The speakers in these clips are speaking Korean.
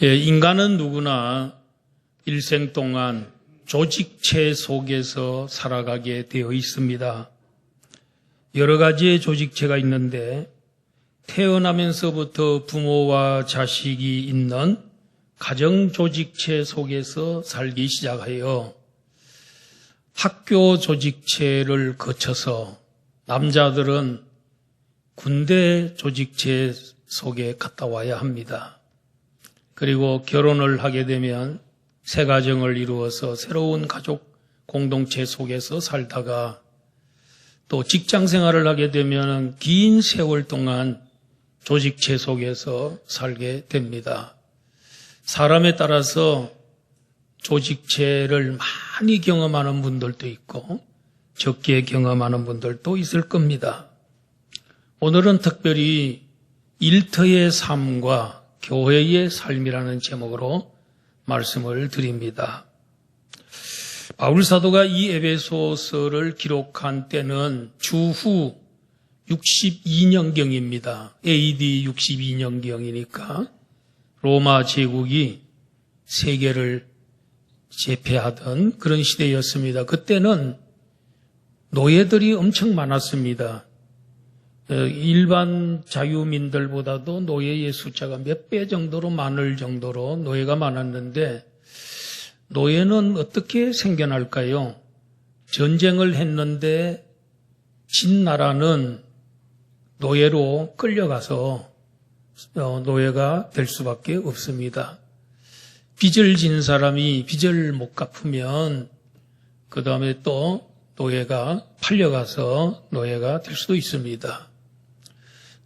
인간은 누구나 일생 동안 조직체 속에서 살아가게 되어 있습니다. 여러 가지의 조직체가 있는데 태어나면서부터 부모와 자식이 있는 가정 조직체 속에서 살기 시작하여 학교 조직체를 거쳐서 남자들은 군대 조직체 속에 갔다 와야 합니다. 그리고 결혼을 하게 되면 새 가정을 이루어서 새로운 가족 공동체 속에서 살다가 또 직장 생활을 하게 되면 긴 세월 동안 조직체 속에서 살게 됩니다. 사람에 따라서 조직체를 많이 경험하는 분들도 있고 적게 경험하는 분들도 있을 겁니다. 오늘은 특별히 일터의 삶과 교회의 삶이라는 제목으로 말씀을 드립니다. 바울 사도가 이 에베소서를 기록한 때는 주후 62년경입니다. AD 62년경이니까 로마 제국이 세계를 제패하던 그런 시대였습니다. 그때는 노예들이 엄청 많았습니다. 일반 자유민들보다도 노예의 숫자가 몇 배 정도로 많을 정도로 노예가 많았는데 노예는 어떻게 생겨날까요? 전쟁을 했는데 진 나라는 노예로 끌려가서 노예가 될 수밖에 없습니다. 빚을 진 사람이 빚을 못 갚으면 그 다음에 또 노예가 팔려가서 노예가 될 수도 있습니다.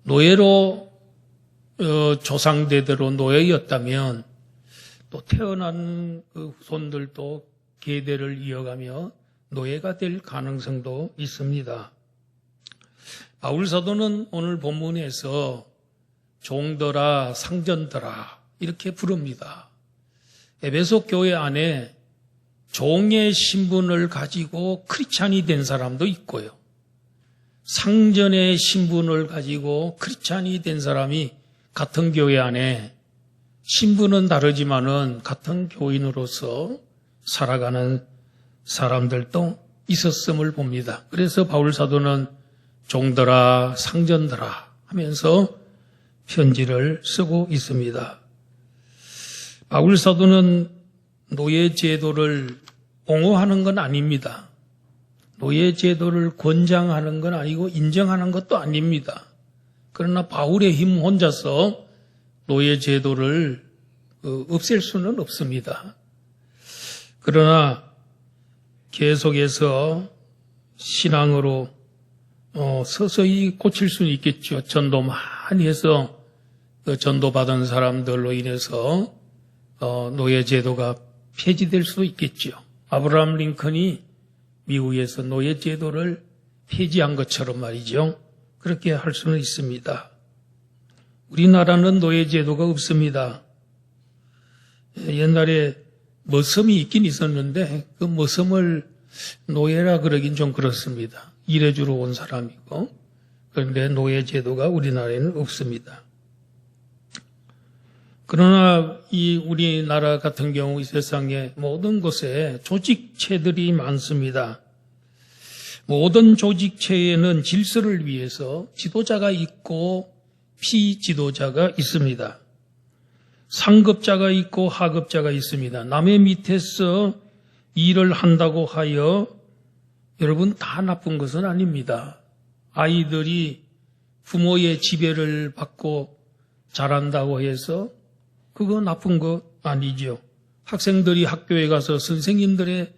노예로 조상대대로 노예였다면 또 태어난 그 후손들도 계대를 이어가며 노예가 될 가능성도 있습니다. 바울 사도는 오늘 본문에서 종들아 상전들아 이렇게 부릅니다. 에베소 교회 안에 종의 신분을 가지고 크리스찬이 된 사람도 있고요. 상전의 신분을 가지고 크리스찬이 된 사람이 같은 교회 안에 신분은 다르지만은 같은 교인으로서 살아가는 사람들도 있었음을 봅니다. 그래서 바울 사도는 종들아 상전들아 하면서 편지를 쓰고 있습니다. 바울 사도는 노예 제도를 옹호하는 건 아닙니다. 노예 제도를 권장하는 건 아니고 인정하는 것도 아닙니다. 그러나 바울의 힘 혼자서 노예 제도를 없앨 수는 없습니다. 그러나 계속해서 신앙으로 서서히 고칠 수는 있겠죠. 전도 많이 해서 전도받은 사람들로 인해서 노예 제도가 폐지될 수도 있겠죠. 아브라함 링컨이 미국에서 노예 제도를 폐지한 것처럼 말이죠. 그렇게 할 수는 있습니다. 우리나라는 노예 제도가 없습니다. 옛날에 머슴이 있긴 있었는데 그 머슴을 노예라 그러긴 좀 그렇습니다. 일해주러 온 사람이고. 그런데 노예 제도가 우리나라에는 없습니다. 그러나 이 우리나라 같은 경우 이 세상의 모든 곳에 조직체들이 많습니다. 모든 조직체에는 질서를 위해서 지도자가 있고 피지도자가 있습니다. 상급자가 있고 하급자가 있습니다. 남의 밑에서 일을 한다고 하여 여러분 다 나쁜 것은 아닙니다. 아이들이 부모의 지배를 받고 자란다고 해서 그거 나쁜 거 아니죠. 학생들이 학교에 가서 선생님들의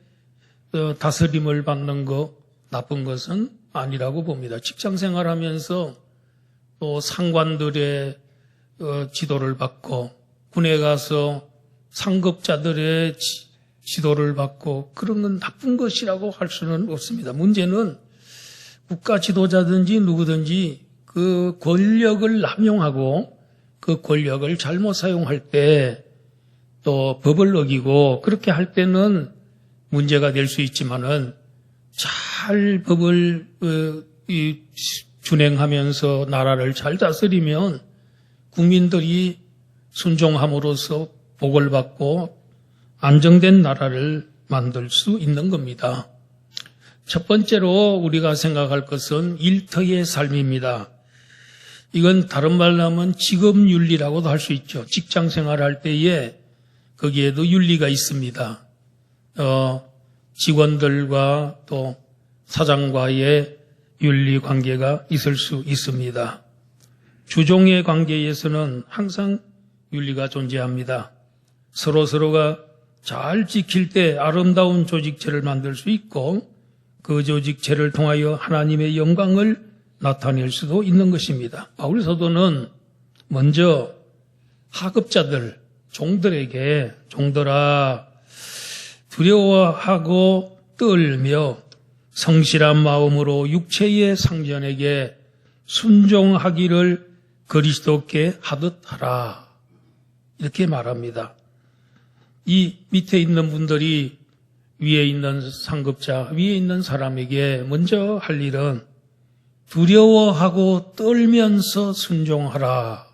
다스림을 받는 거 나쁜 것은 아니라고 봅니다. 직장 생활하면서 또 상관들의 지도를 받고 군에 가서 상급자들의 지도를 받고 그런 건 나쁜 것이라고 할 수는 없습니다. 문제는 국가 지도자든지 누구든지 그 권력을 남용하고 그 권력을 잘못 사용할 때 또 법을 어기고 그렇게 할 때는 문제가 될 수 있지만은 잘 법을 준행하면서 나라를 잘 다스리면 국민들이 순종함으로써 복을 받고 안정된 나라를 만들 수 있는 겁니다. 첫 번째로 우리가 생각할 것은 일터의 삶입니다. 이건 다른 말로 하면 직업윤리라고도 할 수 있죠. 직장 생활할 때에 거기에도 윤리가 있습니다. 직원들과 또 사장과의 윤리 관계가 있을 수 있습니다. 주종의 관계에서는 항상 윤리가 존재합니다. 서로가 잘 지킬 때 아름다운 조직체를 만들 수 있고 그 조직체를 통하여 하나님의 영광을 나타낼 수도 있는 것입니다. 바울 사도는 먼저 하급자들, 종들에게 종들아 두려워하고 떨며 성실한 마음으로 육체의 상전에게 순종하기를 그리스도께 하듯 하라. 이렇게 말합니다. 이 밑에 있는 분들이 위에 있는 상급자, 위에 있는 사람에게 먼저 할 일은 두려워하고 떨면서 순종하라.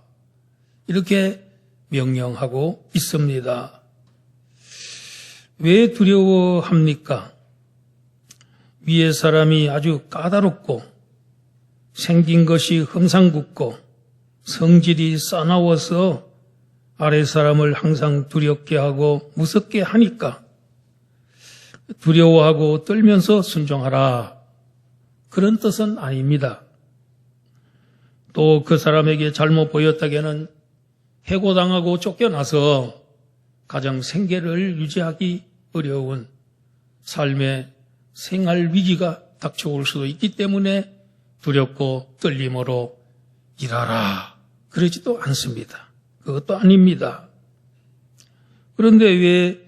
이렇게 명령하고 있습니다. 왜 두려워합니까? 위에 사람이 아주 까다롭고 생긴 것이 흠상궂고 성질이 싸나워서 아래 사람을 항상 두렵게 하고 무섭게 하니까 두려워하고 떨면서 순종하라. 그런 뜻은 아닙니다. 또 그 사람에게 잘못 보였다기에는 해고당하고 쫓겨나서 가정 생계를 유지하기 어려운 삶의 생활 위기가 닥쳐올 수도 있기 때문에 두렵고 떨림으로 일하라. 그러지도 않습니다. 그것도 아닙니다. 그런데 왜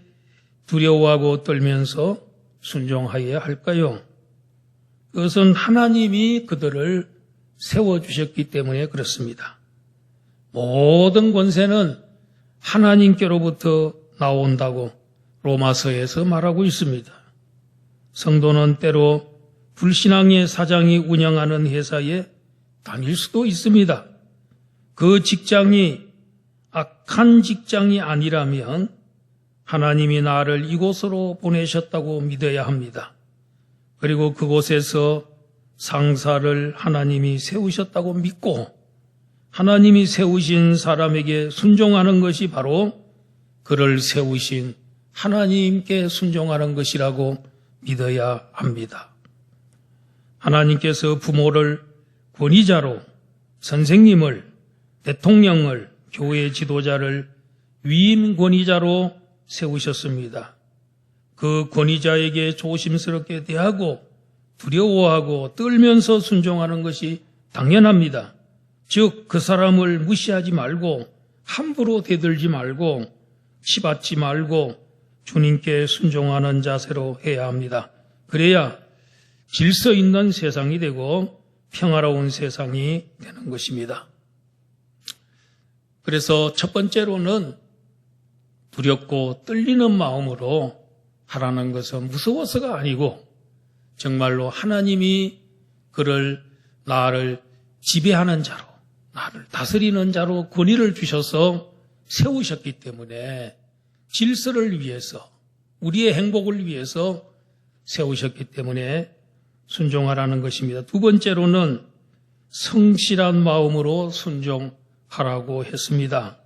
두려워하고 떨면서 순종하여야 할까요? 그것은 하나님이 그들을 세워주셨기 때문에 그렇습니다. 모든 권세는 하나님께로부터 나온다고 로마서에서 말하고 있습니다. 성도는 때로 불신앙의 사장이 운영하는 회사에 다닐 수도 있습니다. 그 직장이 악한 직장이 아니라면 하나님이 나를 이곳으로 보내셨다고 믿어야 합니다. 그리고 그곳에서 상사를 하나님이 세우셨다고 믿고 하나님이 세우신 사람에게 순종하는 것이 바로 그를 세우신 하나님께 순종하는 것이라고 믿어야 합니다. 하나님께서 부모를 권위자로, 선생님을, 대통령을, 교회 지도자를 위임 권위자로 세우셨습니다. 그 권위자에게 조심스럽게 대하고 두려워하고 떨면서 순종하는 것이 당연합니다. 즉, 그 사람을 무시하지 말고 함부로 대들지 말고 치받지 말고 주님께 순종하는 자세로 해야 합니다. 그래야 질서 있는 세상이 되고 평화로운 세상이 되는 것입니다. 그래서 첫 번째로는 두렵고 떨리는 마음으로 하라는 것은 무서워서가 아니고 정말로 하나님이 그를 나를 지배하는 자로, 나를 다스리는 자로 권위를 주셔서 세우셨기 때문에 질서를 위해서, 우리의 행복을 위해서 세우셨기 때문에 순종하라는 것입니다. 두 번째로는 성실한 마음으로 순종하라고 했습니다.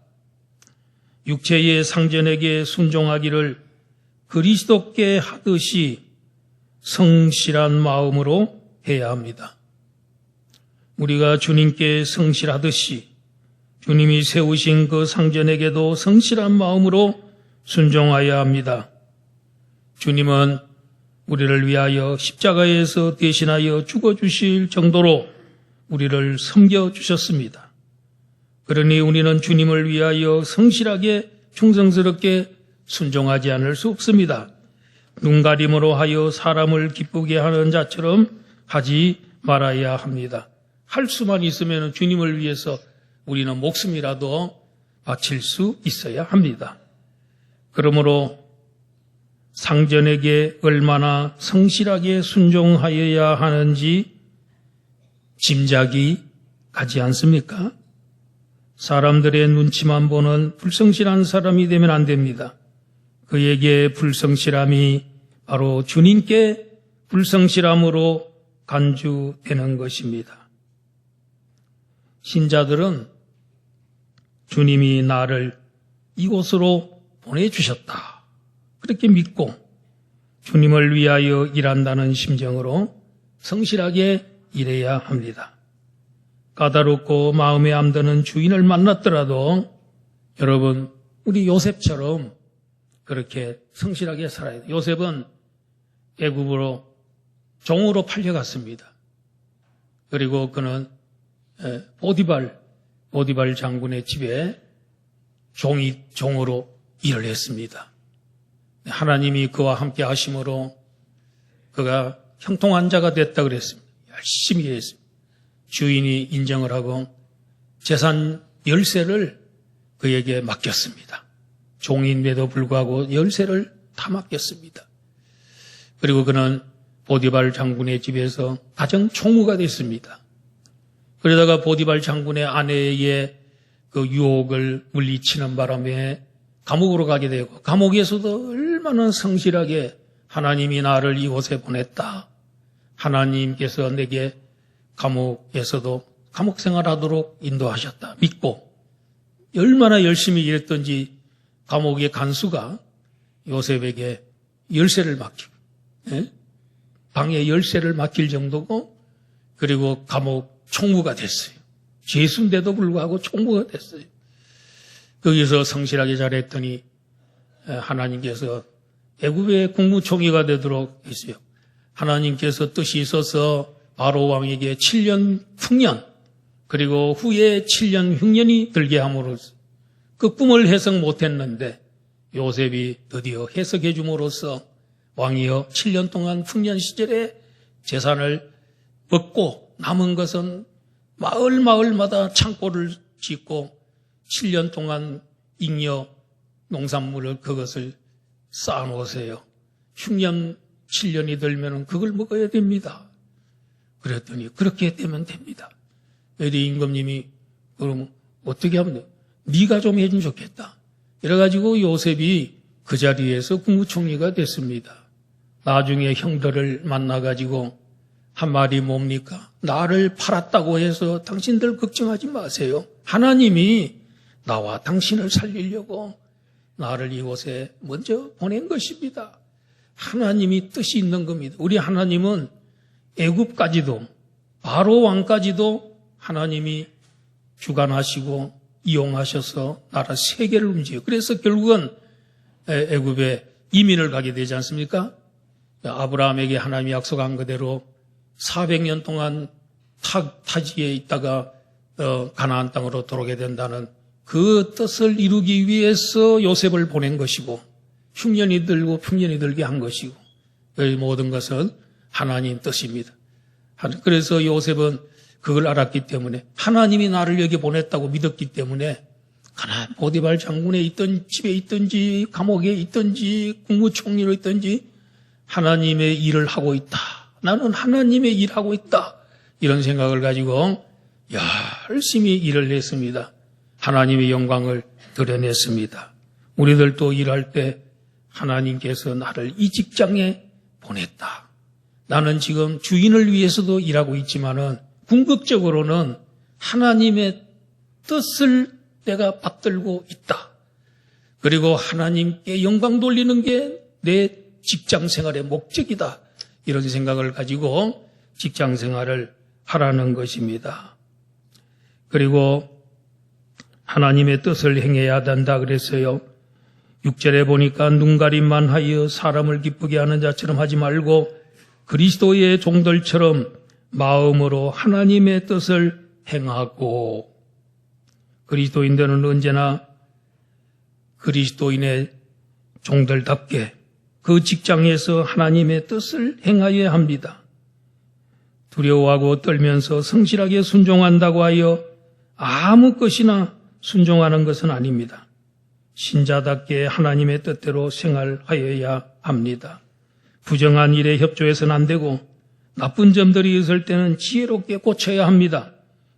육체의 상전에게 순종하기를 그리스도께 하듯이 성실한 마음으로 해야 합니다. 우리가 주님께 성실하듯이 주님이 세우신 그 상전에게도 성실한 마음으로 순종하여야 합니다. 주님은 우리를 위하여 십자가에서 대신하여 죽어주실 정도로 우리를 섬겨주셨습니다. 그러니 우리는 주님을 위하여 성실하게 충성스럽게 순종하지 않을 수 없습니다. 눈가림으로 하여 사람을 기쁘게 하는 자처럼 하지 말아야 합니다. 할 수만 있으면 주님을 위해서 우리는 목숨이라도 바칠 수 있어야 합니다. 그러므로 상전에게 얼마나 성실하게 순종하여야 하는지 짐작이 가지 않습니까? 사람들의 눈치만 보는 불성실한 사람이 되면 안 됩니다. 그에게 불성실함이 바로 주님께 불성실함으로 간주되는 것입니다. 신자들은 주님이 나를 이곳으로 보내주셨다, 그렇게 믿고 주님을 위하여 일한다는 심정으로 성실하게 일해야 합니다. 까다롭고 마음에 안 드는 주인을 만났더라도 여러분, 우리 요셉처럼 그렇게 성실하게 살아야 돼요. 요셉은 애굽으로 종으로 팔려갔습니다. 그리고 그는 보디발 장군의 집에 종으로 일을 했습니다. 하나님이 그와 함께 하심으로 그가 형통한 자가 됐다 그랬습니다. 열심히 일했습니다. 주인이 인정을 하고 재산 열쇠를 그에게 맡겼습니다. 종인데도 불구하고 열쇠를 다 맡겼습니다. 그리고 그는 보디발 장군의 집에서 가정 총무가 됐습니다. 그러다가 보디발 장군의 아내의 그 유혹을 물리치는 바람에 감옥으로 가게 되고, 감옥에서도 얼마나 성실하게 하나님이 나를 이곳에 보냈다, 하나님께서 내게 감옥에서도 감옥 생활하도록 인도하셨다 믿고 얼마나 열심히 일했던지 감옥의 간수가 요셉에게 열쇠를 맡기고, 방에 열쇠를 맡길 정도고, 그리고 감옥 총무가 됐어요. 죄수인데도 불구하고 총무가 됐어요. 거기서 성실하게 잘했더니 하나님께서 애굽의 국무총리가 되도록 했어요. 하나님께서 뜻이 있어서 바로 왕에게 7년 풍년, 그리고 후에 7년 흉년이 들게 함으로써 그 꿈을 해석 못했는데 요셉이 드디어 해석해 줌으로써 왕이여 7년 동안 풍년 시절에 재산을 얻고 남은 것은 마을마다 창고를 짓고 7년 동안 잉여 농산물을 그것을 쌓아놓으세요. 흉년 7년이 들면 그걸 먹어야 됩니다. 그랬더니 그렇게 되면 됩니다. 에디 임금님이 그럼 어떻게 하면 돼? 네가 좀 해주면 좋겠다. 이래가지고 요셉이 그 자리에서 국무총리가 됐습니다. 나중에 형들을 만나가지고 한 말이 뭡니까? 나를 팔았다고 해서 당신들 걱정하지 마세요. 하나님이 나와 당신을 살리려고 나를 이곳에 먼저 보낸 것입니다. 하나님이 뜻이 있는 겁니다. 우리 하나님은 애굽까지도 바로 왕까지도 하나님이 주관하시고 이용하셔서 나라 세계를 움직여요. 그래서 결국은 애굽에 이민을 가게 되지 않습니까? 아브라함에게 하나님이 약속한 그대로 400년 동안 타지에 있다가 가나안 땅으로 들어오게 된다는 그 뜻을 이루기 위해서 요셉을 보낸 것이고, 흉년이 들고 풍년이 들게 한 것이고, 이 모든 것은 하나님 뜻입니다. 그래서 요셉은 그걸 알았기 때문에, 하나님이 나를 여기 보냈다고 믿었기 때문에 가나안 보디발 장군에 있던 집에 있든지 감옥에 있든지 국무총리로 있든지 하나님의 일을 하고 있다, 나는 하나님의 일하고 있다, 이런 생각을 가지고 열심히 일을 했습니다. 하나님의 영광을 드러냈습니다. 우리들도 일할 때 하나님께서 나를 이 직장에 보냈다, 나는 지금 주인을 위해서도 일하고 있지만은 궁극적으로는 하나님의 뜻을 내가 받들고 있다, 그리고 하나님께 영광 돌리는 게 내 직장 생활의 목적이다, 이런 생각을 가지고 직장 생활을 하라는 것입니다. 그리고 하나님의 뜻을 행해야 한다 그랬어요. 6절에 보니까 눈가림만 하여 사람을 기쁘게 하는 자처럼 하지 말고 그리스도의 종들처럼 마음으로 하나님의 뜻을 행하고, 그리스도인들은 언제나 그리스도인의 종들답게 그 직장에서 하나님의 뜻을 행하여야 합니다. 두려워하고 떨면서 성실하게 순종한다고 하여 아무 것이나 순종하는 것은 아닙니다. 신자답게 하나님의 뜻대로 생활하여야 합니다. 부정한 일에 협조해서는 안 되고 나쁜 점들이 있을 때는 지혜롭게 고쳐야 합니다.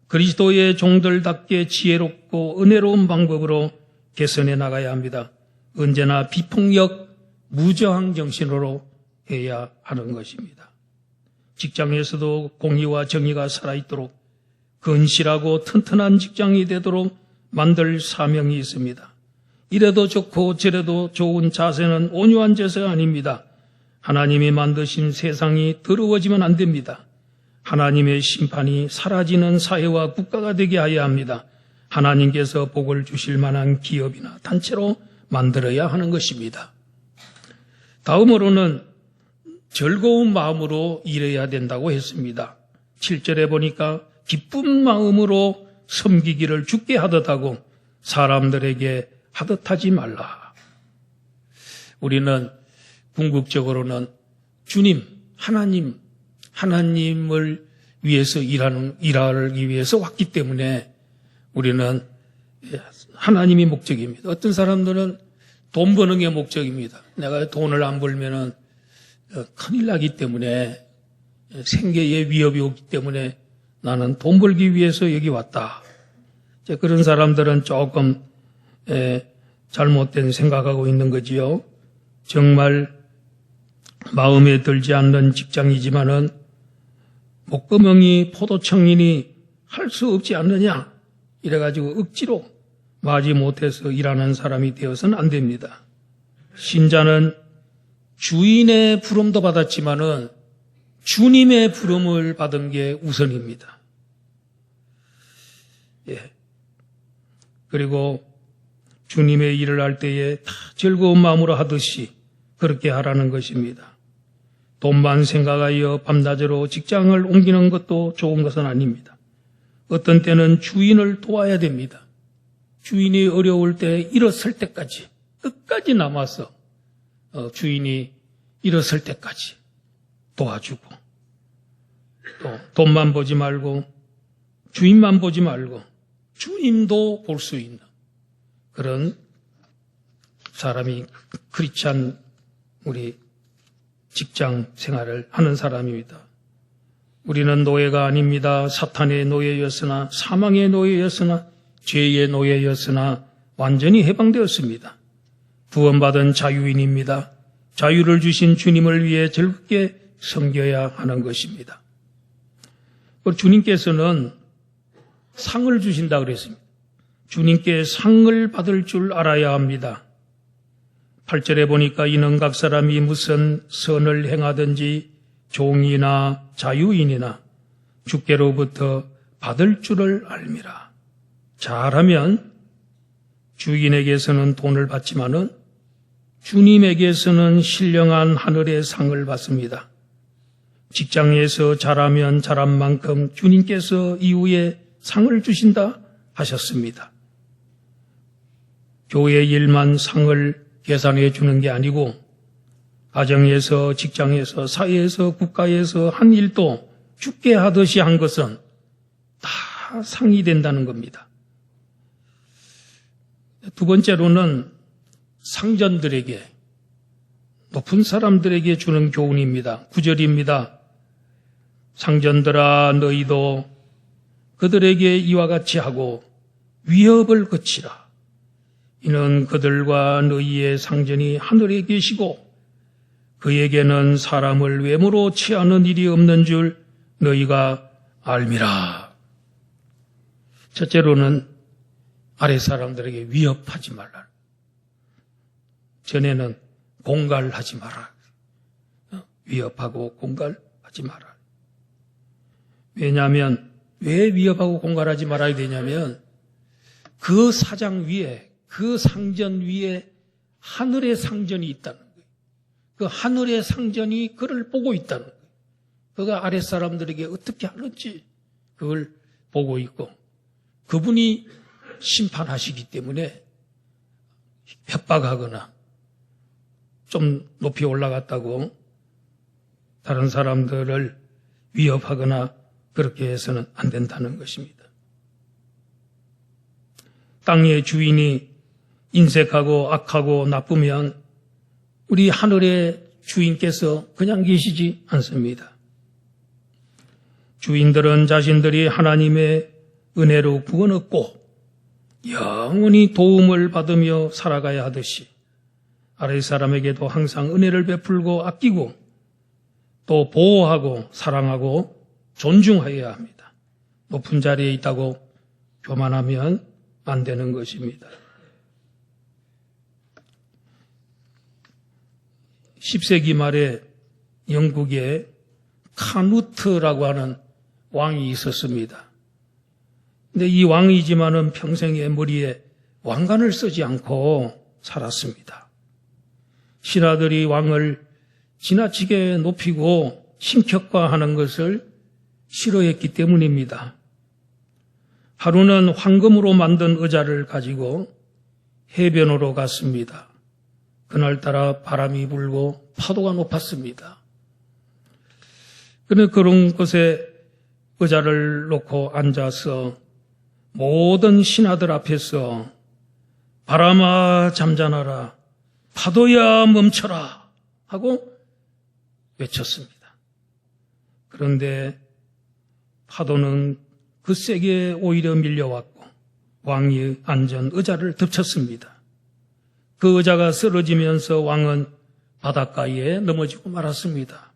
그리스도의 종들답게 지혜롭고 은혜로운 방법으로 개선해 나가야 합니다. 언제나 비폭력, 무저항 정신으로 해야 하는 것입니다. 직장에서도 공의와 정의가 살아있도록 건실하고 튼튼한 직장이 되도록 만들 사명이 있습니다. 이래도 좋고 저래도 좋은 자세는 온유한 자세가 아닙니다. 하나님이 만드신 세상이 더러워지면 안 됩니다. 하나님의 심판이 사라지는 사회와 국가가 되게 하여야 합니다. 하나님께서 복을 주실 만한 기업이나 단체로 만들어야 하는 것입니다. 다음으로는 즐거운 마음으로 일해야 된다고 했습니다. 7절에 보니까 기쁜 마음으로 섬기기를 주께 하듯하고 사람들에게 하듯하지 말라. 우리는 궁극적으로는 주님, 하나님을 위해서 일하기 위해서 왔기 때문에 우리는 하나님이 목적입니다. 어떤 사람들은 돈 버는 게 목적입니다. 내가 돈을 안 벌면은 큰일 나기 때문에 생계에 위협이 오기 때문에 나는 돈 벌기 위해서 여기 왔다. 그런 사람들은 조금 잘못된 생각하고 있는 거지요. 정말 마음에 들지 않는 직장이지만은 목구멍이 포도청이니 할 수 없지 않느냐 이래가지고 억지로 마지 못해서 일하는 사람이 되어서는 안 됩니다. 신자는 주인의 부름도 받았지만은 주님의 부름을 받은 게 우선입니다. 그리고 주님의 일을 할 때에 다 즐거운 마음으로 하듯이 그렇게 하라는 것입니다. 돈만 생각하여 밤낮으로 직장을 옮기는 것도 좋은 것은 아닙니다. 어떤 때는 주인을 도와야 됩니다. 주인이 어려울 때 일어설 때까지 끝까지 남아서 주인이 일어설 때까지 도와주고 또 돈만 보지 말고 주인만 보지 말고 주님도 볼 수 있는 그런 사람이 크리스찬 우리 직장 생활을 하는 사람입니다. 우리는 노예가 아닙니다. 사탄의 노예였으나 사망의 노예였으나 죄의 노예였으나 완전히 해방되었습니다. 구원받은 자유인입니다. 자유를 주신 주님을 위해 즐겁게 섬겨야 하는 것입니다. 주님께서는 상을 주신다 그랬습니다. 주님께 상을 받을 줄 알아야 합니다. 8절에 보니까 이는 각 사람이 무슨 선을 행하든지 종이나 자유인이나 주께로부터 받을 줄을 알미라. 잘하면 주인에게서는 돈을 받지만은 주님에게서는 신령한 하늘의 상을 받습니다. 직장에서 잘하면 잘한 만큼 주님께서 이후에 상을 주신다 하셨습니다. 교회 일만 상을 계산해 주는 게 아니고 가정에서, 직장에서, 사회에서, 국가에서 한 일도 주께 하듯이 한 것은 다 상이 된다는 겁니다. 두 번째로는 상전들에게, 높은 사람들에게 주는 교훈입니다. 9절입니다. 상전들아 너희도 그들에게 이와 같이 하고 위협을 거치라. 이는 그들과 너희의 상전이 하늘에 계시고 그에게는 사람을 외모로 취하는 일이 없는 줄 너희가 알미라. 첫째로는 아래 사람들에게 위협하지 말라. 전에는 공갈하지 마라. 위협하고 공갈하지 마라. 왜냐하면 왜 위협하고 공갈하지 말아야 되냐면 그 사장 위에, 그 상전 위에 하늘의 상전이 있다는 거예요. 그 하늘의 상전이 그를 보고 있다는 거예요. 그가 아랫사람들에게 어떻게 하는지 그걸 보고 있고 그분이 심판하시기 때문에 협박하거나 좀 높이 올라갔다고 다른 사람들을 위협하거나 그렇게 해서는 안 된다는 것입니다. 땅의 주인이 인색하고 악하고 나쁘면 우리 하늘의 주인께서 그냥 계시지 않습니다. 주인들은 자신들이 하나님의 은혜로 구원 얻고 영원히 도움을 받으며 살아가야 하듯이 아래 사람에게도 항상 은혜를 베풀고 아끼고 또 보호하고 사랑하고 존중하여야 합니다. 높은 자리에 있다고 교만하면 안 되는 것입니다. 10세기 말에 영국에 카누트라고 하는 왕이 있었습니다. 근데 이 왕이지만은 평생에 머리에 왕관을 쓰지 않고 살았습니다. 신하들이 왕을 지나치게 높이고 신격화하는 것을 싫어했기 때문입니다. 하루는 황금으로 만든 의자를 가지고 해변으로 갔습니다. 그날따라 바람이 불고 파도가 높았습니다. 그런데 그런 곳에 의자를 놓고 앉아서 모든 신하들 앞에서 바람아 잠잠하라, 파도야 멈춰라 하고 외쳤습니다. 그런데 파도는 그 세게 오히려 밀려왔고 왕이 앉은 의자를 덮쳤습니다. 그 의자가 쓰러지면서 왕은 바닷가에 넘어지고 말았습니다.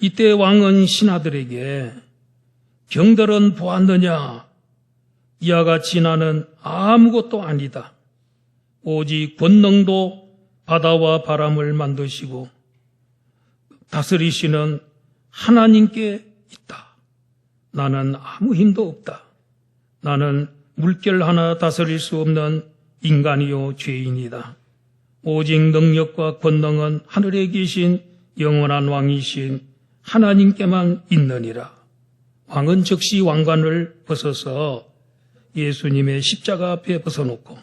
이때 왕은 신하들에게 경들은 보았느냐? 이와 같이 나는 아무것도 아니다. 오직 권능도 바다와 바람을 만드시고 다스리시는 하나님께 있다. 나는 아무 힘도 없다. 나는 물결 하나 다스릴 수 없는 인간이요 죄인이다. 오직 능력과 권능은 하늘에 계신 영원한 왕이신 하나님께만 있느니라. 왕은 즉시 왕관을 벗어서 예수님의 십자가 앞에 벗어놓고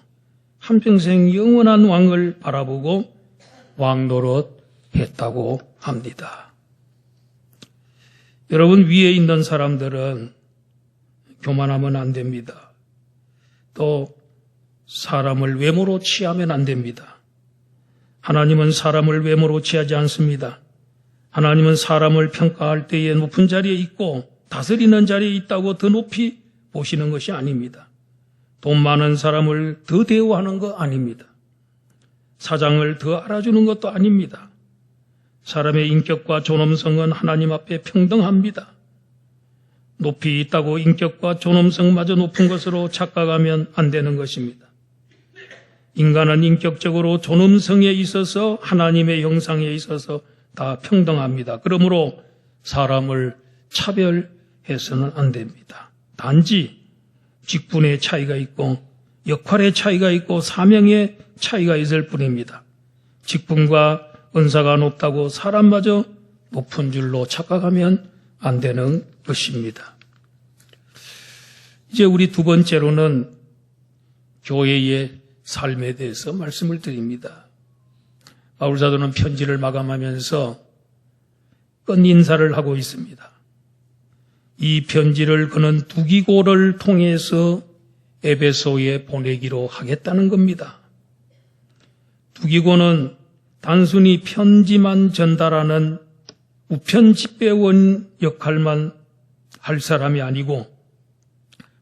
한평생 영원한 왕을 바라보고 왕노릇 했다고 합니다. 여러분, 위에 있는 사람들은 교만하면 안 됩니다. 또 사람을 외모로 취하면 안 됩니다. 하나님은 사람을 외모로 취하지 않습니다. 하나님은 사람을 평가할 때에 높은 자리에 있고 다스리는 자리에 있다고 더 높이 보시는 것이 아닙니다. 돈 많은 사람을 더 대우하는 거 아닙니다. 사장을 더 알아주는 것도 아닙니다. 사람의 인격과 존엄성은 하나님 앞에 평등합니다. 높이 있다고 인격과 존엄성마저 높은 것으로 착각하면 안 되는 것입니다. 인간은 인격적으로 존엄성에 있어서 하나님의 형상에 있어서 다 평등합니다. 그러므로 사람을 차별해서는 안 됩니다. 단지 직분의 차이가 있고 역할의 차이가 있고 사명의 차이가 있을 뿐입니다. 직분과 은사가 높다고 사람마저 높은 줄로 착각하면 안 되는 것입니다. 이제 우리 두 번째로는 교회의 삶에 대해서 말씀을 드립니다. 바울 사도는 편지를 마감하면서 끝 인사를 하고 있습니다. 이 편지를 그는 두기고를 통해서 에베소에 보내기로 하겠다는 겁니다. 두기고는 단순히 편지만 전달하는 우편 집배원 역할만 할 사람이 아니고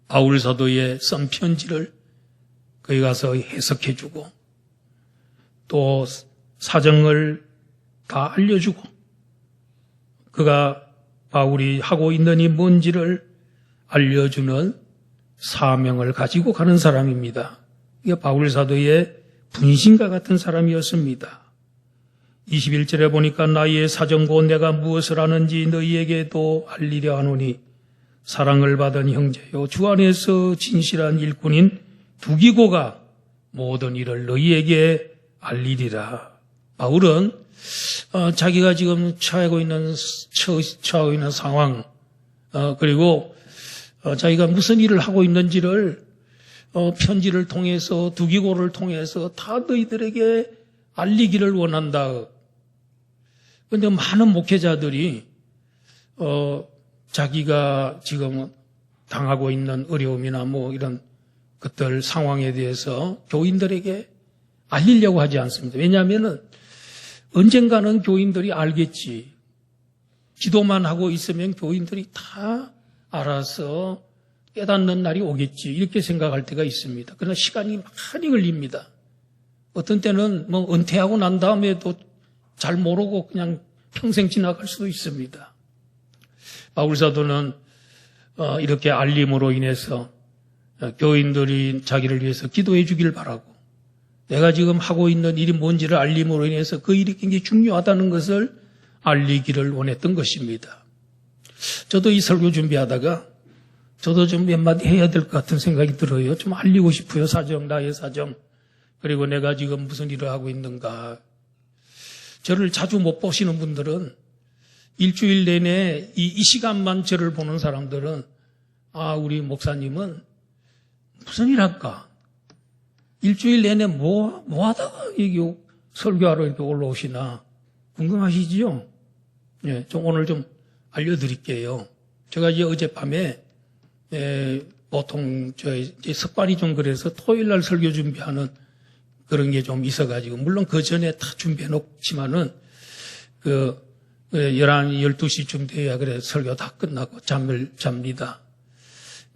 바울 사도의 쓴 편지를 거기 가서 해석해주고 또 사정을 다 알려주고 그가 바울이 하고 있는 이 뭔지를 알려주는 사명을 가지고 가는 사람입니다. 이게 바울 사도의 분신과 같은 사람이었습니다. 21절에 보니까 나의 사정고 내가 무엇을 하는지 너희에게도 알리려 하노니 사랑을 받은 형제요 주 안에서 진실한 일꾼인 두기고가 모든 일을 너희에게 알리리라. 바울은 자기가 지금 처하고 있는 상황 그리고 자기가 무슨 일을 하고 있는지를 편지를 통해서 두기고를 통해서 다 너희들에게 알리기를 원한다. 그런데 많은 목회자들이 자기가 지금 당하고 있는 어려움이나 뭐 이런 것들 상황에 대해서 교인들에게 알리려고 하지 않습니다. 왜냐하면은 언젠가는 교인들이 알겠지. 기도만 하고 있으면 교인들이 다 알아서 깨닫는 날이 오겠지 이렇게 생각할 때가 있습니다. 그러나 시간이 많이 걸립니다. 어떤 때는 뭐 은퇴하고 난 다음에도 잘 모르고 그냥 평생 지나갈 수도 있습니다. 바울사도는 이렇게 알림으로 인해서 교인들이 자기를 위해서 기도해 주길 바라고 내가 지금 하고 있는 일이 뭔지를 알림으로 인해서 그 일이 굉장히 중요하다는 것을 알리기를 원했던 것입니다. 저도 이 설교 준비하다가 저도 좀 몇 마디 해야 될 것 같은 생각이 들어요. 좀 알리고 싶어요. 사정, 나의 사정. 그리고 내가 지금 무슨 일을 하고 있는가. 저를 자주 못 보시는 분들은 일주일 내내 이 시간만 저를 보는 사람들은 우리 목사님은 무슨 일 할까? 일주일 내내 뭐 하다가 여기 설교하러 이렇게 올라오시나 궁금하시죠? 예, 좀 오늘 좀 알려드릴게요. 제가 이제 어젯밤에 보통 제 습관이 좀 그래서 토요일 날 설교 준비하는 그런 게 좀 있어가지고 물론 그 전에 다 준비해 놓지만은 12시쯤 돼야 그래 설교 다 끝나고 잠을 잡니다.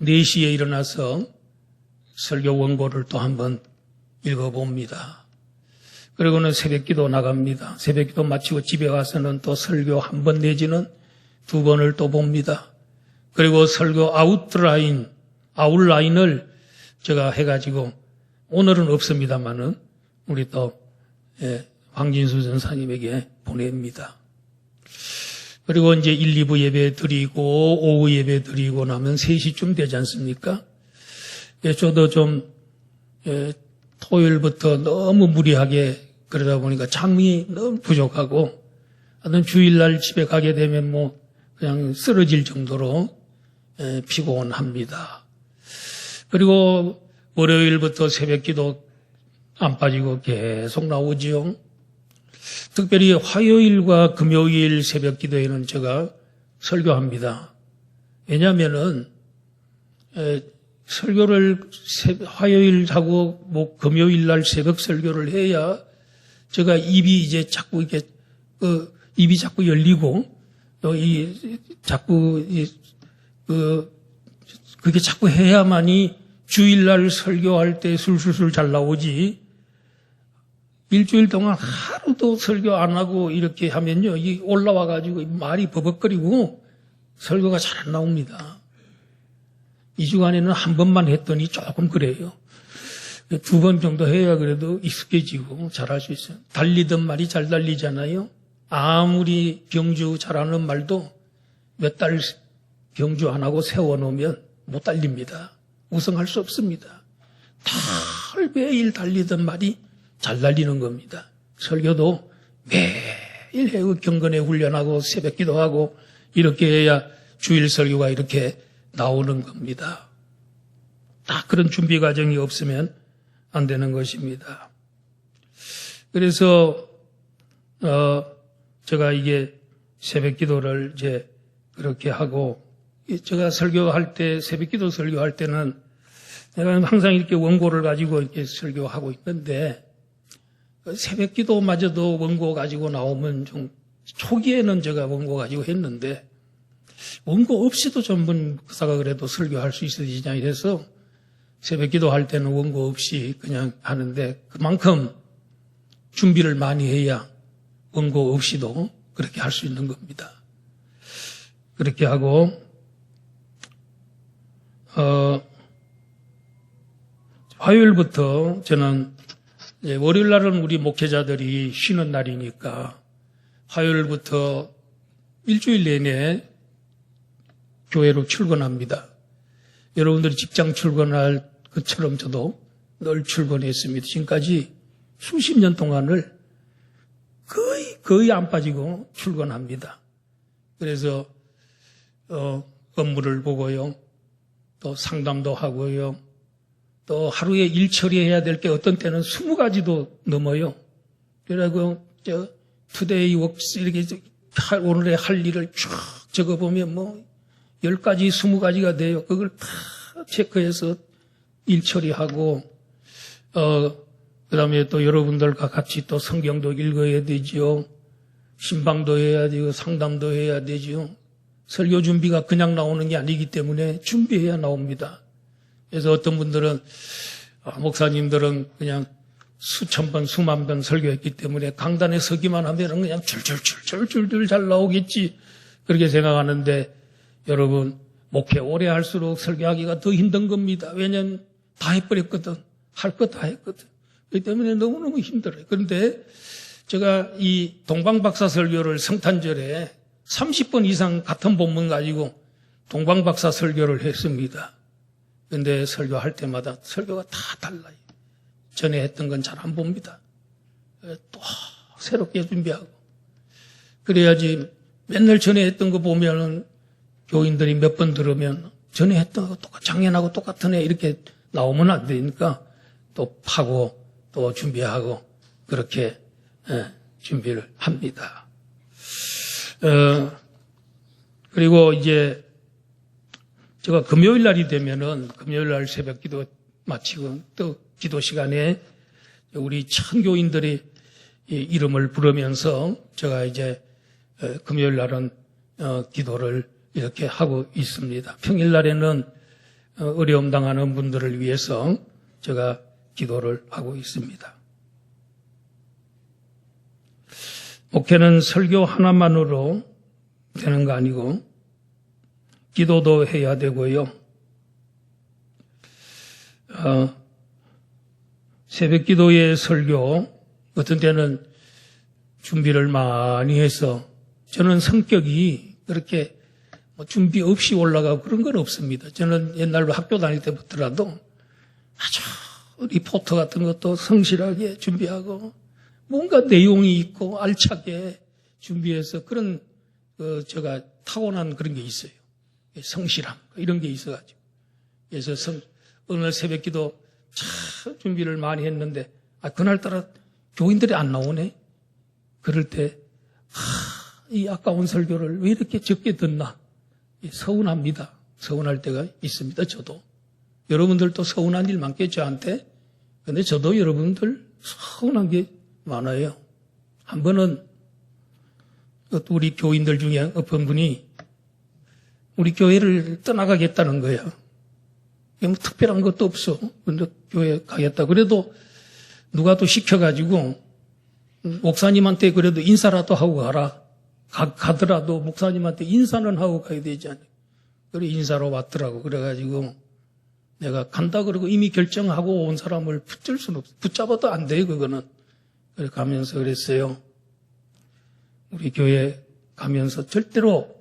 4시에 일어나서 설교 원고를 또 한번 읽어봅니다. 그리고는 새벽기도 나갑니다. 새벽기도 마치고 집에 가서는 또 설교 한 번 내지는 2번을 또 봅니다. 그리고 설교 아웃라인을 제가 해가지고 오늘은 없습니다만은 우리 또 황진수 전사님에게 보냅니다. 그리고 이제 1, 2부 예배 드리고 오후 예배 드리고 나면 3시쯤 되지 않습니까? 저도 좀 토요일부터 너무 무리하게 그러다 보니까 잠이 너무 부족하고 하여튼 주일날 집에 가게 되면 뭐 그냥 쓰러질 정도로 피곤합니다. 그리고 월요일부터 새벽기도 안 빠지고 계속 나오지요. 특별히 화요일과 금요일 새벽기도에는 제가 설교합니다. 왜냐하면은 설교를 화요일하고 뭐 금요일 날 새벽 설교를 해야 제가 입이 이제 자꾸 이렇게 입이 자꾸 열리고 또 그게 자꾸 해야만이 주일날 설교할 때 술술술 잘 나오지. 일주일 동안 하루도 설교 안 하고 이렇게 하면요, 이 올라와가지고 말이 버벅거리고 설교가 잘 안 나옵니다. 2주간에는 한 번만 했더니 조금 그래요. 2번 정도 해야 그래도 익숙해지고 잘할 수 있어요. 달리던 말이 잘 달리잖아요. 아무리 경주 잘하는 말도 몇 달 경주 안 하고 세워놓으면 못 달립니다. 우승할 수 없습니다. 매일 달리던 말이 잘 달리는 겁니다. 설교도 매일 해고 경건에 훈련하고 새벽 기도하고 이렇게 해야 주일 설교가 이렇게 나오는 겁니다. 딱 그런 준비 과정이 없으면 안 되는 것입니다. 그래서 제가 이게 새벽 기도를 이제 그렇게 하고 제가 설교할 때 새벽 기도 설교할 때는 내가 항상 이렇게 원고를 가지고 이렇게 설교하고 있는데 새벽 기도마저도 원고 가지고 나오면 좀 초기에는 제가 원고 가지고 했는데 원고 없이도 전문 의사가 그래도 설교할 수 있어지냐 이래서 새벽 기도할 때는 원고 없이 그냥 하는데 그만큼 준비를 많이 해야 원고 없이도 그렇게 할 수 있는 겁니다. 그렇게 하고 화요일부터 저는 월요일 날은 우리 목회자들이 쉬는 날이니까 화요일부터 일주일 내내 교회로 출근합니다. 여러분들이 직장 출근할 것처럼 저도 늘 출근했습니다. 지금까지 수십 년 동안을 거의 안 빠지고 출근합니다. 그래서 업무를 보고요. 또 상담도 하고요. 또 하루에 일 처리해야 될 게 어떤 때는 20가지도 넘어요. 그래서 투데이 웍스 이렇게 오늘의 할 일을 쭉 적어보면 뭐 10가지, 20가지가 돼요. 그걸 다 체크해서 일 처리하고 그다음에 또 여러분들과 같이 또 성경도 읽어야 되죠. 신방도 해야 되고 상담도 해야 되죠. 설교 준비가 그냥 나오는 게 아니기 때문에 준비해야 나옵니다. 그래서 어떤 분들은 목사님들은 그냥 수천 번, 수만 번 설교했기 때문에 강단에 서기만 하면 그냥 줄줄줄 잘 나오겠지 그렇게 생각하는데 여러분 목회 오래 할수록 설교하기가 더 힘든 겁니다. 왜냐하면 다 해버렸거든. 할 거 다 했거든. 그렇기 때문에 너무너무 힘들어요. 그런데 제가 이 동방박사 설교를 성탄절에 30번 이상 같은 본문 가지고 동방박사 설교를 했습니다. 그런데 설교할 때마다 설교가 다 달라요. 전에 했던 건 잘 안 봅니다. 또 새롭게 준비하고. 그래야지 맨날 전에 했던 거 보면은 교인들이 몇 번 들으면 전에 했던 거 작년하고 똑같은 애 이렇게 나오면 안 되니까 또 파고 또 준비하고 그렇게 준비를 합니다. 그리고 이제 제가 금요일 날이 되면은 금요일 날 새벽 기도 마치고 또 기도 시간에 우리 천교인들의 이름을 부르면서 제가 이제 금요일 날은 기도를 이렇게 하고 있습니다. 평일 날에는 어려움 당하는 분들을 위해서 제가 기도를 하고 있습니다. 목회는 설교 하나만으로 되는 거 아니고 기도도 해야 되고요. 새벽 기도의 설교 어떤 때는 준비를 많이 해서 저는 성격이 그렇게 준비 없이 올라가고 그런 건 없습니다. 저는 옛날로 학교 다닐 때부터라도 아주 리포터 같은 것도 성실하게 준비하고 뭔가 내용이 있고 알차게 준비해서 그런 제가 타고난 그런 게 있어요. 성실함 이런 게 있어가지고 그래서 오늘 새벽기도 참 준비를 많이 했는데 그날따라 교인들이 안 나오네. 그럴 때 이 아까운 설교를 왜 이렇게 적게 듣나 서운합니다. 서운할 때가 있습니다. 저도 여러분들도 서운한 일 많겠죠 저한테. 근데 저도 여러분들 서운한 게 많아요. 한 번은 우리 교인들 중에 어떤 분이 우리 교회를 떠나가겠다는 거야. 뭐 특별한 것도 없어. 근데 교회 가겠다. 그래도 누가 또 시켜가지고 목사님한테 그래도 인사라도 하고 가라. 가더라도 목사님한테 인사는 하고 가야 되지 않아요. 그래 인사로 왔더라고. 그래가지고 내가 간다 그러고 이미 결정하고 온 사람을 붙들 수는 없어. 붙잡아도 안 돼요 그거는. 그래 가면서 그랬어요. 우리 교회 가면서 절대로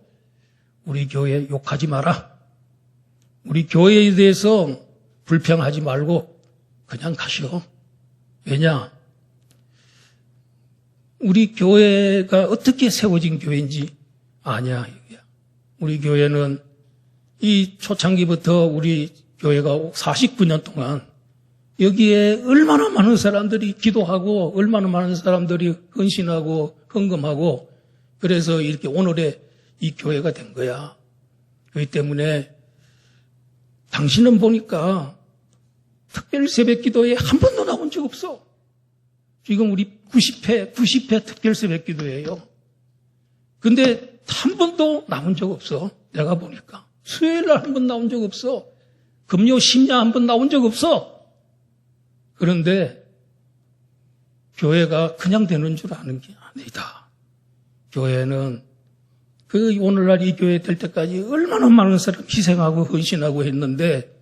우리 교회 욕하지 마라. 우리 교회에 대해서 불평하지 말고 그냥 가시오. 왜냐? 우리 교회가 어떻게 세워진 교회인지 아냐. 우리 교회는 이 초창기부터 우리 교회가 49년 동안 여기에 얼마나 많은 사람들이 기도하고 얼마나 많은 사람들이 헌신하고 헌금하고 그래서 이렇게 오늘의 이 교회가 된 거야. 그렇기 때문에 당신은 보니까 특별 새벽 기도에 한 번도 나온 적 없어. 지금 우리 90회 특별 새벽 기도예요. 근데 한 번도 나온 적 없어. 내가 보니까. 수요일 날 한 번 나온 적 없어. 금요 심야 한 번 나온 적 없어. 그런데 교회가 그냥 되는 줄 아는 게 아니다. 교회는 오늘날 이 교회 될 때까지 얼마나 많은 사람 희생하고 헌신하고 했는데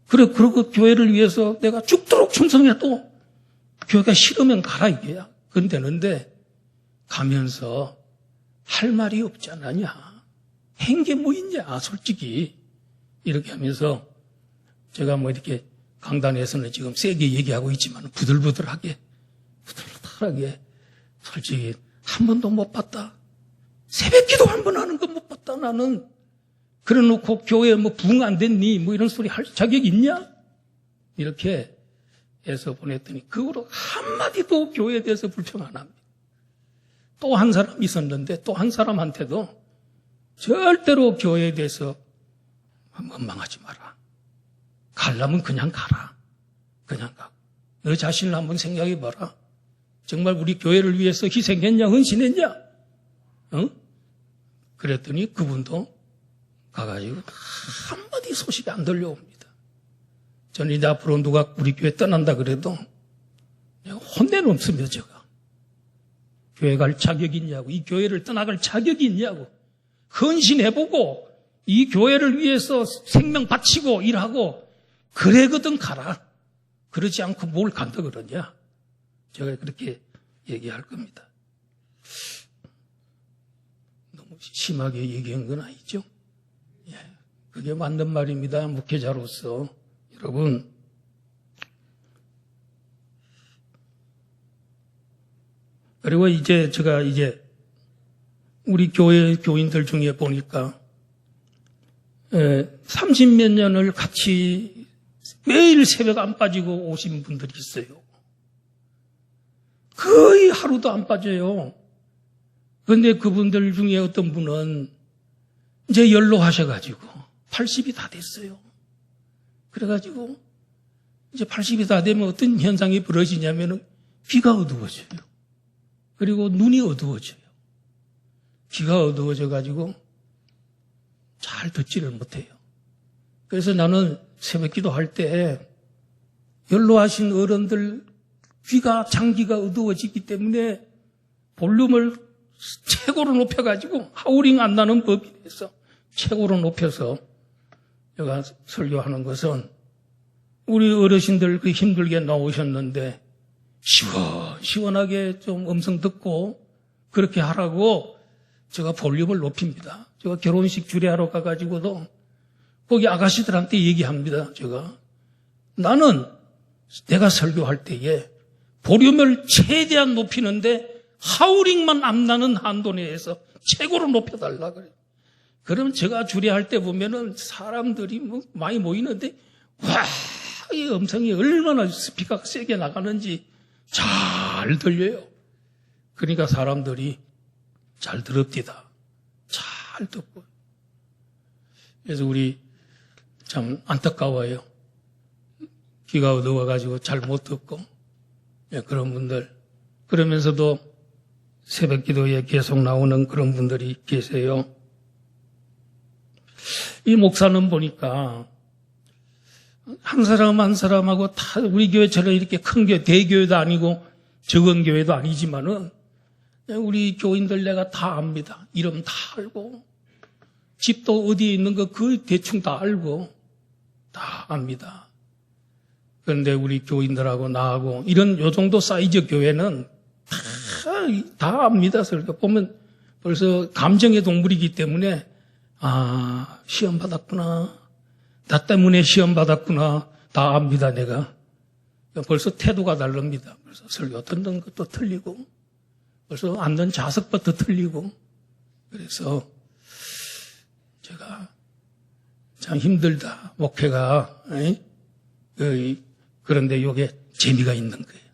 그리고 교회를 위해서 내가 죽도록 충성해도 교회가 싫으면 가라 이게야. 그건 되는데 가면서 할 말이 없지 않느냐. 한 게 뭐 있냐 솔직히. 이렇게 하면서 제가 뭐 이렇게 강단에서는 지금 세게 얘기하고 있지만 부들부들하게 솔직히 한 번도 못 봤다. 새벽 기도 한 번 하는 거 못 봤다 나는. 그래 놓고 교회에 뭐 부흥 안 됐니 뭐 이런 소리 할 자격 있냐? 이렇게 해서 보냈더니 그 후로 한마디도 교회에 대해서 불평 안 합니다. 또 한 사람 있었는데 또 한 사람한테도 절대로 교회에 대해서 원망하지 마라. 가려면 그냥 가라. 그냥 가. 너 자신을 한번 생각해 봐라. 정말 우리 교회를 위해서 희생했냐 헌신했냐? 그랬더니 그분도 가가지고 한마디 소식이 안 들려옵니다. 저는 이제 앞으로 누가 우리 교회 떠난다 그래도 혼내놓습니다, 제가. 교회 갈 자격이 있냐고, 이 교회를 떠나갈 자격이 있냐고, 헌신해보고, 이 교회를 위해서 생명 바치고 일하고, 그래거든 가라. 그러지 않고 뭘 간다 그러냐. 제가 그렇게 얘기할 겁니다. 너무 심하게 얘기한 건 아니죠. 예, 그게 맞는 말입니다. 목회자로서. 여러분, 그리고 제가 우리 교회 교인들 중에 보니까 30몇 년을 같이 매일 새벽 안 빠지고 오신 분들이 있어요. 거의 하루도 안 빠져요. 그런데 그분들 중에 어떤 분은 이제 연로하셔가지고 80이 다 됐어요. 그래가지고 이제 80이 다 되면 어떤 현상이 벌어지냐면은 귀가 어두워져요. 그리고 눈이 어두워져요. 귀가 어두워져가지고 잘 듣지를 못해요. 그래서 나는 새벽 기도할 때 연로하신 어른들 귀가 장기가 어두워지기 때문에 볼륨을 최고로 높여가지고 하우링 안 나는 법이라서 최고로 높여서 제가 설교하는 것은 우리 어르신들 그 힘들게 나오셨는데 시원하게 좀 음성 듣고 그렇게 하라고 제가 볼륨을 높입니다. 제가 결혼식 주례하러 가가지고도 거기 아가씨들한테 얘기합니다. 제가 나는 내가 설교할 때에 볼륨을 최대한 높이는데 하우링만 안 나는 한도 내에서 최고로 높여달라 그래요. 그럼 제가 주례할 때 보면은 사람들이 많이 모이는데 와, 이 음성이 얼마나 스피커가 세게 나가는지 잘 들려요. 그러니까 사람들이 잘 들읍디다. 잘 듣고. 그래서 우리 참 안타까워요. 귀가 어두워가지고 잘 못 듣고. 예, 그런 분들. 그러면서도 새벽 기도에 계속 나오는 그런 분들이 계세요. 이 목사는 보니까 한 사람 한 사람하고 다 우리 교회처럼 이렇게 큰 교회, 대교회도 아니고 적은 교회도 아니지만은 우리 교인들 내가 다 압니다. 이름 다 알고 집도 어디에 있는 거 그 대충 다 알고 다 압니다. 그런데 우리 교인들하고 나하고 이런 요 정도 사이즈 교회는 다 압니다. 그러니까 보면 벌써 감정의 동물이기 때문에 시험 받았구나. 나 때문에 시험 받았구나. 다 압니다, 내가. 벌써 태도가 다릅니다. 벌써 설교 듣는 것도 틀리고, 벌써 앉는 좌석부터 틀리고, 그래서 제가 참 힘들다, 목회가. 그런데 요게 재미가 있는 거예요.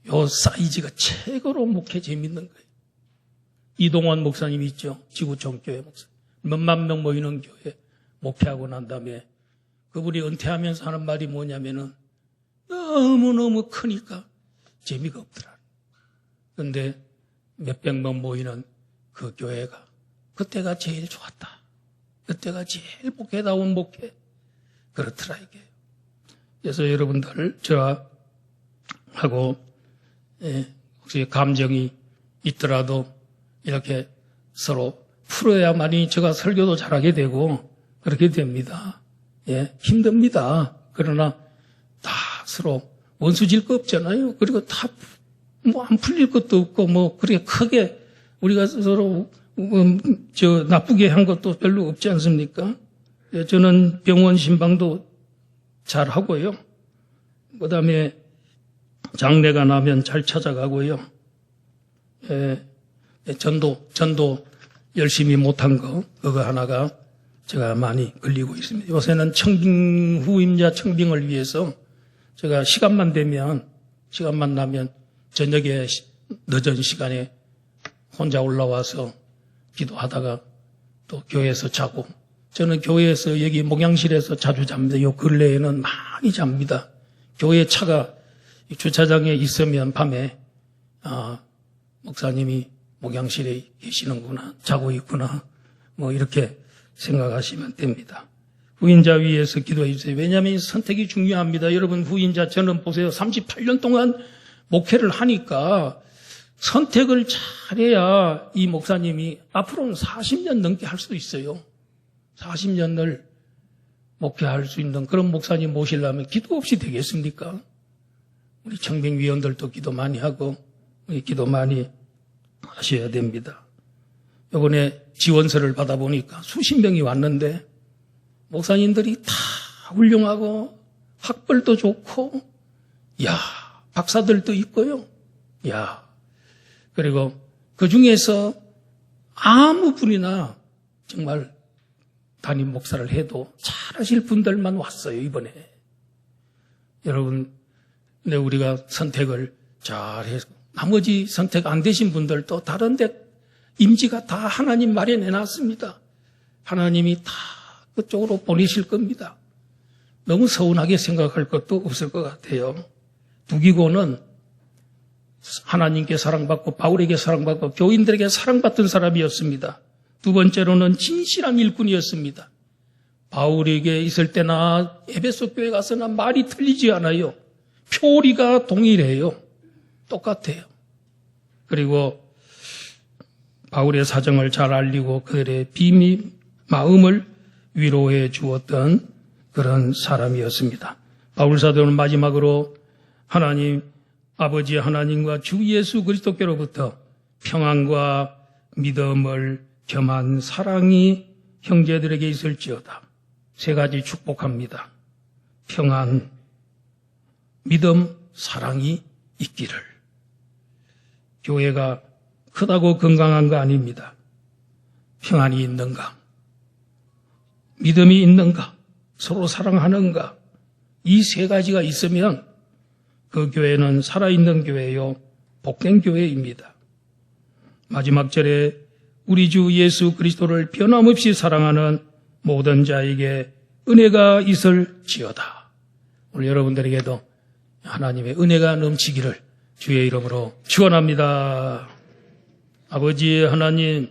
요 사이즈가 최고로 목회 재밌는 거예요. 이동원 목사님 있죠? 지구촌 교회 목사님. 몇만 명 모이는 교회 목회하고 난 다음에 그분이 은퇴하면서 하는 말이 뭐냐면은 너무너무 크니까 재미가 없더라. 그런데 몇백 명 모이는 그 교회가 그때가 제일 좋았다. 그때가 제일 목회다운 목회. 그렇더라 이게. 그래서 여러분들 저하고 혹시 감정이 있더라도 이렇게 서로 풀어야만이 제가 설교도 잘하게 되고 그렇게 됩니다. 예, 힘듭니다. 그러나 다 서로 원수질 거 없잖아요. 그리고 다 뭐 안 풀릴 것도 없고 뭐 그렇게 크게 우리가 서로 나쁘게 한 것도 별로 없지 않습니까? 예, 저는 병원 신방도 잘 하고요. 그다음에 장례가 나면 잘 찾아가고요. 예, 전도 열심히 못한 거 그거 하나가 제가 많이 걸리고 있습니다. 요새는 후임자 청빙을 위해서 제가 시간만 나면 저녁에 늦은 시간에 혼자 올라와서 기도하다가 또 교회에서 자고 저는 교회에서 여기 목양실에서 자주 잡니다. 요 근래에는 많이 잡니다. 교회 차가 주차장에 있으면 밤에 목사님이 목양실에 계시는구나, 자고 있구나. 뭐 이렇게 생각하시면 됩니다. 후인자 위해서 기도해 주세요. 왜냐하면 선택이 중요합니다. 여러분 후인자 저는 보세요. 38년 동안 목회를 하니까 선택을 잘해야 이 목사님이 앞으로는 40년 넘게 할 수도 있어요. 40년을 목회할 수 있는 그런 목사님 모시려면 기도 없이 되겠습니까? 우리 청빙위원들도 기도 많이 하고 우리 기도 많이 하셔야 됩니다. 이번에 지원서를 받아보니까 수십 명이 왔는데 목사님들이 다 훌륭하고 학벌도 좋고 박사들도 있고요. 그리고 그 중에서 아무 분이나 정말 담임 목사를 해도 잘하실 분들만 왔어요, 이번에. 여러분, 근데 우리가 선택을 잘해서 나머지 선택 안 되신 분들도 다른 데 임지가 다 하나님 마련해 놨습니다. 하나님이 다 그쪽으로 보내실 겁니다. 너무 서운하게 생각할 것도 없을 것 같아요. 두기고는 하나님께 사랑받고 바울에게 사랑받고 교인들에게 사랑받던 사람이었습니다. 두 번째로는 진실한 일꾼이었습니다. 바울에게 있을 때나 에베소 교회 가서나 말이 틀리지 않아요. 표리가 동일해요. 똑같아요. 그리고 바울의 사정을 잘 알리고 그들의 비밀 마음을 위로해 주었던 그런 사람이었습니다. 바울 사도는 마지막으로 하나님 아버지 하나님과 주 예수 그리스도께로부터 평안과 믿음을 겸한 사랑이 형제들에게 있을지어다. 세 가지 축복합니다. 평안, 믿음, 사랑이 있기를. 교회가 크다고 건강한 거 아닙니다. 평안이 있는가? 믿음이 있는가? 서로 사랑하는가? 이 세 가지가 있으면 그 교회는 살아있는 교회요, 복된 교회입니다. 마지막 절에 우리 주 예수 그리스도를 변함없이 사랑하는 모든 자에게 은혜가 있을지어다. 오늘 여러분들에게도 하나님의 은혜가 넘치기를 주의 이름으로 축원합니다. 아버지 하나님,